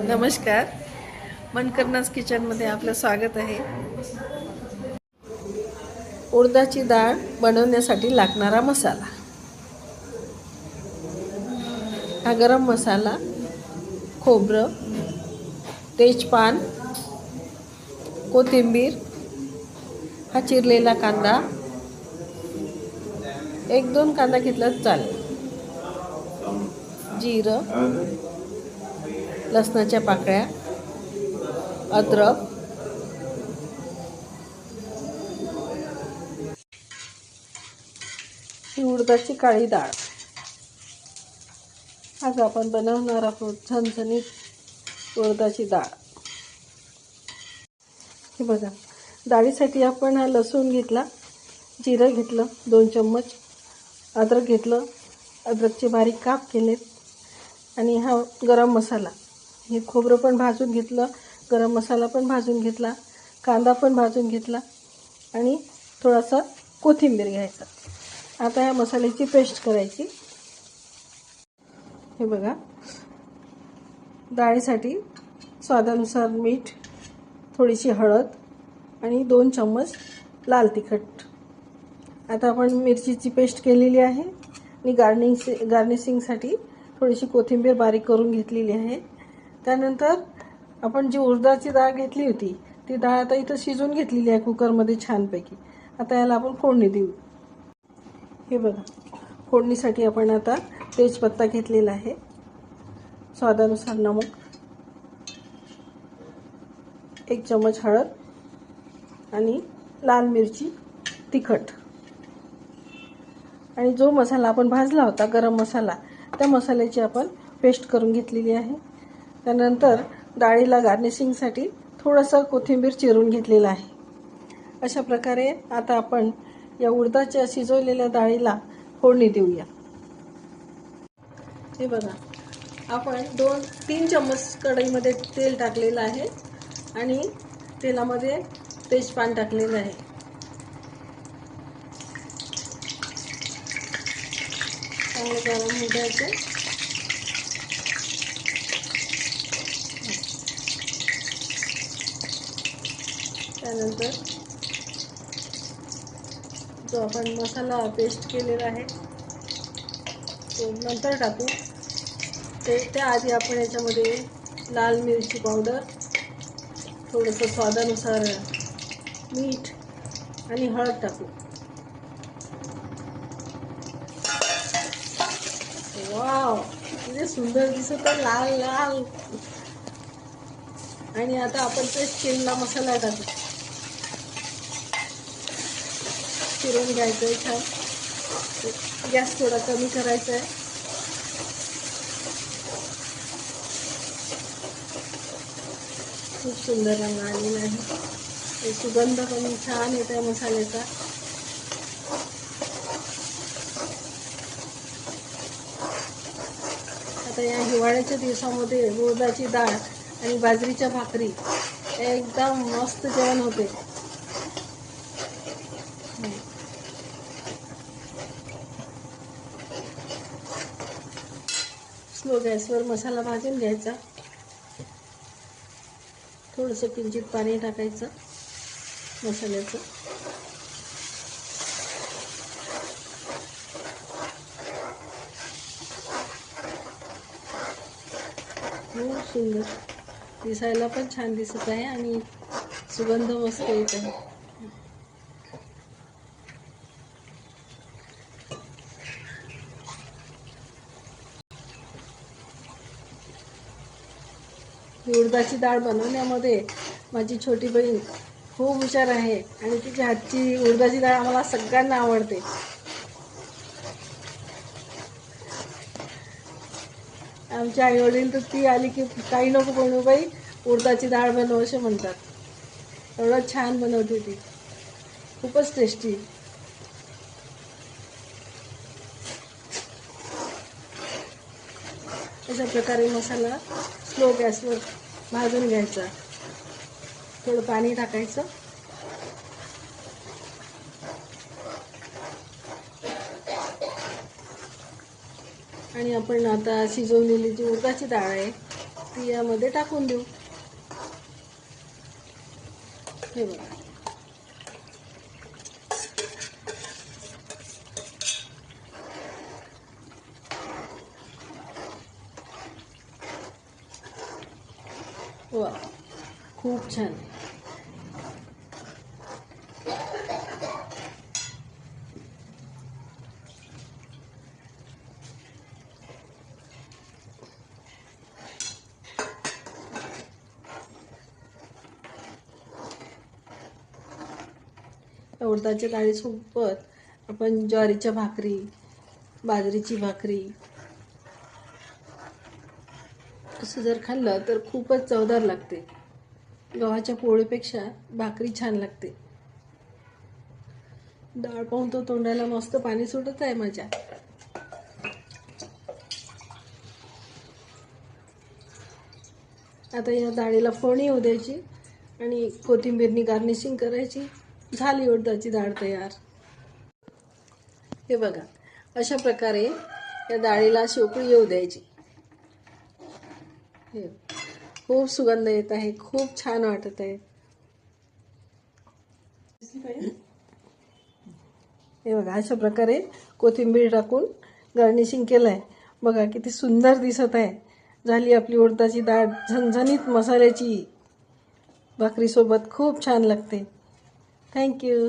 नमस्कार, मनकर्नाज किचनमध्ये आपलं स्वागत आहे. उडदाची डाळ बनवण्यासाठी लागणारा मसाला. हा गरम मसाला, खोबरं, तेजपान, कोथिंबीर, हा चिरलेला कांदा, 1-2 कांदा घेतला चालेल, जिरं, लसणाच्या पाकळ्या, अद्रक, ही उडदाची काळी डाळ. आज आपण बनवणार आहोत झणझणीत उडदाची डाळ. हे बघा, डाळीसाठी आपण हा लसूण घेतला, जिरं घेतलं 2 चम्मच, अद्रक घेतलं, अद्रकचे बारीक काप केलेत, आणि हा गरम मसाला. हे खोबरं पण भाजून घेतलं, गरम मसाला पण भाजून घेतला, कांदा पण भाजून घेतला, आणि थोडासा कोथिंबीर घ्यायचा. आता या मसाल्याची पेस्ट करायची. हे बघा, डाळीसाठी स्वादानुसार मीठ, थोडीशी हळद आणि 2 चम्मच लाल तिखट. आता आपण मिरचीची पेस्ट केलेली आहे आणि गार्निशिंगसाठी थोडीशी कोथिंबीर बारीक करून घेतलेली आहे. त्यानंतर आपण जी उडदाची डाळ घेतली होती ती डाळ आता इथं शिजवून घेतलेली आहे कुकरमध्ये छानपैकी. आता याला आपण फोडणी देऊ. हे बघा, फोडणीसाठी आपण आता तेजपत्ता घेतलेला आहे, स्वादानुसार नमक, 1 चम्मच हळद आणि लाल मिरची तिखट, आणि जो मसाला आपण भाजला होता गरम मसाला, त्या मसाल्याची आपण पेस्ट करून घेतलेली आहे. त्यानंतर डाळीला गार्निशिंगसाठी थोडंसं कोथिंबीर चिरून घेतलेला आहे. अशा प्रकारे आता आपण या उडदाच्या शिजवलेल्या डाळीला फोडणी देऊया. हे बघा, आपण 2-3 चम्मच कढईमध्ये तेल टाकलेलं आहे आणि तेलामध्ये तेजपान टाकलेलं आहे. चांगलं गरम होऊ द्यायचं. त्यानंतर जो आपण मसाला पेस्ट केलेला आहे तो नंतर टाकू. त्याआधी आपण याच्यामध्ये लाल मिरची पावडर, थोडंसं स्वादानुसार मीठ आणि हळद टाकू. वाव, किती सुंदर दिसत आहे, लाल लाल. आणि आता आपण पेस्ट केलेला मसाला टाकू. फिरवून घ्यायचं आहे छान. गॅस थोडा कमी करायचा आहे. खूप सुंदर रंग आलेला आहे. सुगंध पण छान येत आहे मसाल्याचा. आता या हिवाळ्याच्या दिवसामध्ये उडदाची डाळ आणि बाजरीच्या भाकरी एकदम मस्त जेवण होते. स्लो गॅसवर मसाला भाजून घ्यायचा. थोडंसं किंचित पाणी टाकायचं मसाल्याचं. खूप सुंदर दिसायला पण छान दिसत आहे आणि सुगंध मस्त येत आहे. उडदाची डाळ बनवण्यामध्ये माझी छोटी बहीण खूप हुशार आहे आणि तिच्या हातची उडदाची डाळ आम्हाला सगळ्यांना आवडते. आमचे आई वडील तर ती आली की काही नको बनवू बाई, उडदाची डाळ बनव असे म्हणतात. एवढं छान बनवते ती, खूपच टेस्टी. अशा प्रकारे मसाला स्लो गॅसवर भाजून घ्यायचा. थोडं पाणी टाकायचं. आणि आपण आता शिजवलेली जी उडदाची डाळ आहे ती यामध्ये टाकून देऊ. हे बघा. वा, खूप छान. उडदाच्या डाळीसोबत आपण ज्वारीच्या भाकरी, बाजरीची भाकरी असं जर खाल्लं तर खूपच चवदार लागते. गव्हाच्या पोळीपेक्षा भाकरी छान लागते. डाळ पाहून तो तोंडाला मस्त पाणी सुटत आहे माझ्या. आता या डाळीला फोडणी येऊ द्यायची आणि कोथिंबीरनी गार्निशिंग करायची. झाली उडदाची डाळ तयार. हे बघा, अशा प्रकारे या डाळीला अशी उकळी येऊ द्यायची. हे खूप सुगंध येत आहे, खूप छान वाटत आहे. हे बघा, अशा प्रकारे कोथिंबीर टाकून गार्निशिंग केलं आहे. बघा किती सुंदर दिसत आहे. झाली आपली उडदाची डाळ झणझणीत मसाल्याची. भाकरीसोबत खूप छान लागते. थँक्यू.